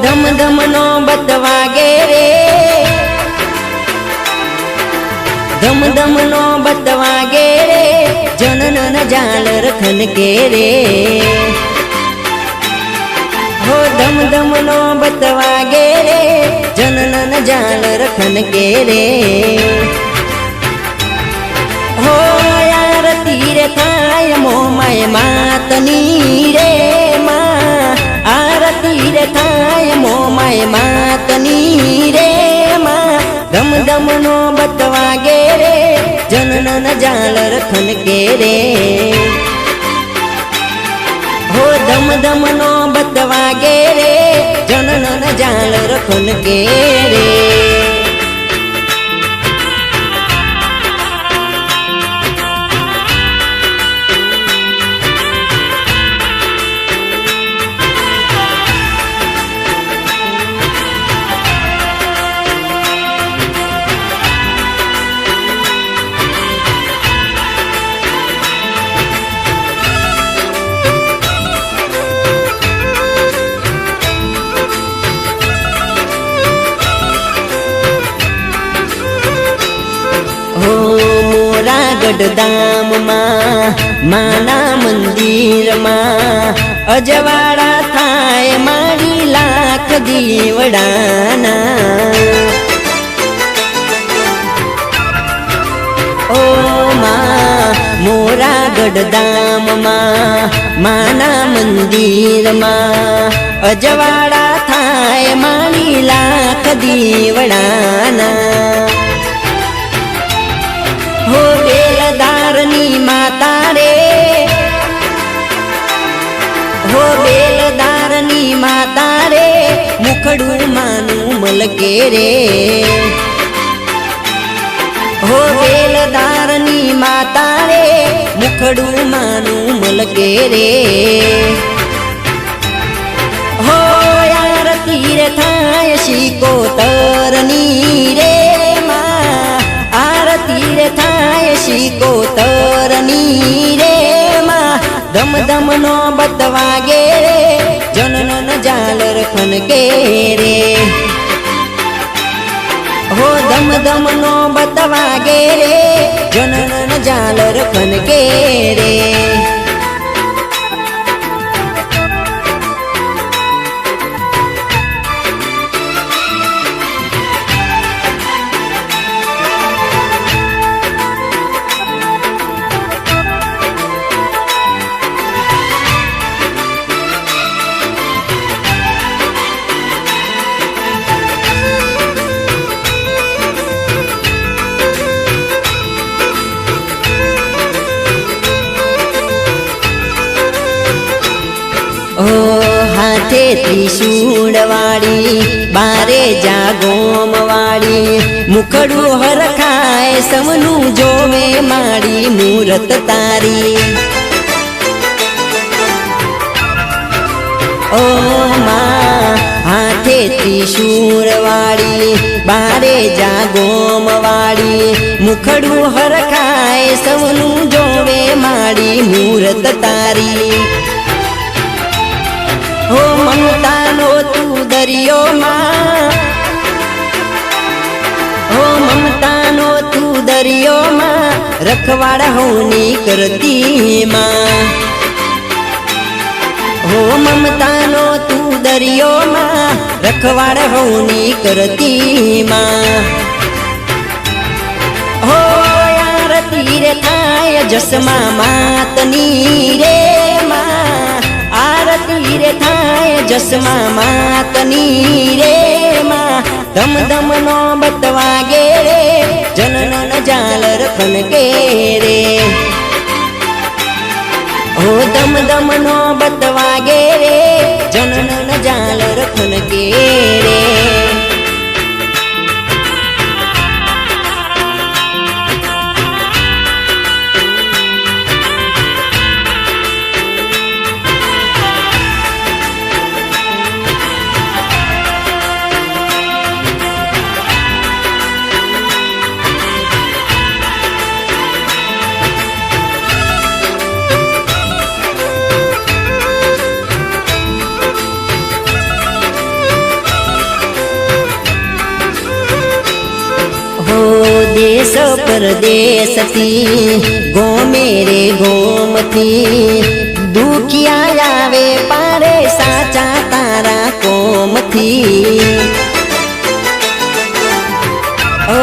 ધમ ધમ નો બત વાગે રે, ધમ ધમ નો બત વાગે રે, જનન ઝાલર ખનકે રે, હો ધમ ધમ નો બત વાગે રે, જનન ઝાલર ખનકે રે, હો આરતી રે થાય મોમાય માતની રે માં, આરતી રે થાય મોમાય માતની રે માં, ધમ ધમ નો બત વાગે રે, જનન ઝાલર ખનકે રે, હો ધમ ધમ નો બત વાગે રે, જનન ઝાલર ખનકે રે. ગઢધામ માં માના મંદિર માં અજવાળા થાય મારી લાખ દીવડાના, ઓ માં મોરા ગઢધામ માં માના મંદિર માં અજવાળા થાય મારી લાખ દીવડાના, હો બેલદારની માતા રે, હો બેલદારની માતા રે, મુખડું માનું મલકે રે, હો બેલદારની માતા રે, મુખડું માનું મલકે રે, હો આરતી રે થાય શિકોતરની રે માં, આરતી રે થાય શિકોતરની રે માં, ધમ ધમ નો બત વાગે રે, જનન ઝાલર ખનકે રે, હો ધમ ધમ નો બત વાગે રે, જનન ઝાલર ખનકે રે. હાથે ત્રિશૂળ વાળી, બારે જાગોમ વાળી, મુખડું હરખાય સૌનું જોવે મારી મૂરત તારી, ઓ માં હાથે ત્રિશૂળ વાળી, બારે જાગોમ વાળી, મુખડું હરખાય સૌનું જોવે મારી મૂરત તારી, હો મમતાનો તું દરિયો માં, હો મમતાનો તું દરિયો માં, રખવાડા હોની કરતી માં, હો મમતાનો તું દરિયો માં, રખવાડા હોની કરતી માં, હો આરતી રે થાય જસમા માતની રે માં, આરતી રે થાય જસમા માતની રે માં, ધમ ધમ નો બત વાગે રે, જનન ઝાલર ખનકે રે, હો ધમ ધમ નો બત વાગે રે, જનન ઝાલર ખનકે રે. परदेश थी गोमे रे गोम थी दुखिया आवे पारे साचा तारा कोम थी ओ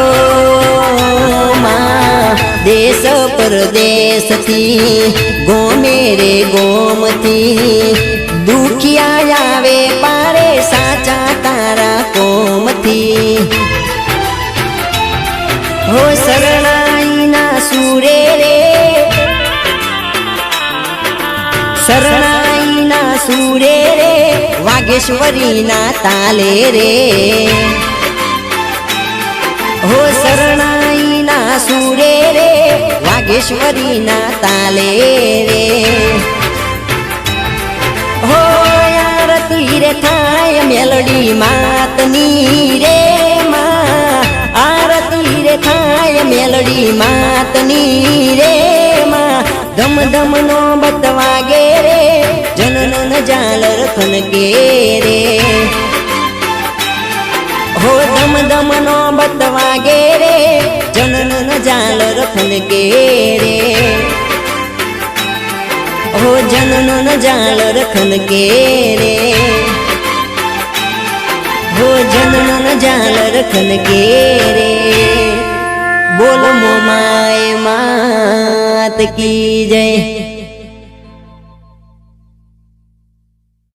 माँ देश परदेश थी गोमे रे गोम थी दुखिया आवे पारे साचा तारा कोम थी हो शरणाई ना सूरे रे शरणाई ना सूरे रे वागेश्वरी ना ताले रे हो शरणाई ना सूरे रे वागेश्वरी ना ताले रे हो आरती रे थाय मेलडी मातनी रे माँ आरती रे थाय मेलडी मातनी रे माँ धम धम नो बतवागे रे जनन झालर खनके रे हो धम धम नो बतवागे रे जनन झालर खनके रे हो जनन झालर खनके रे हो जनन झालर खनके रे बोल मोमाय मात की जय।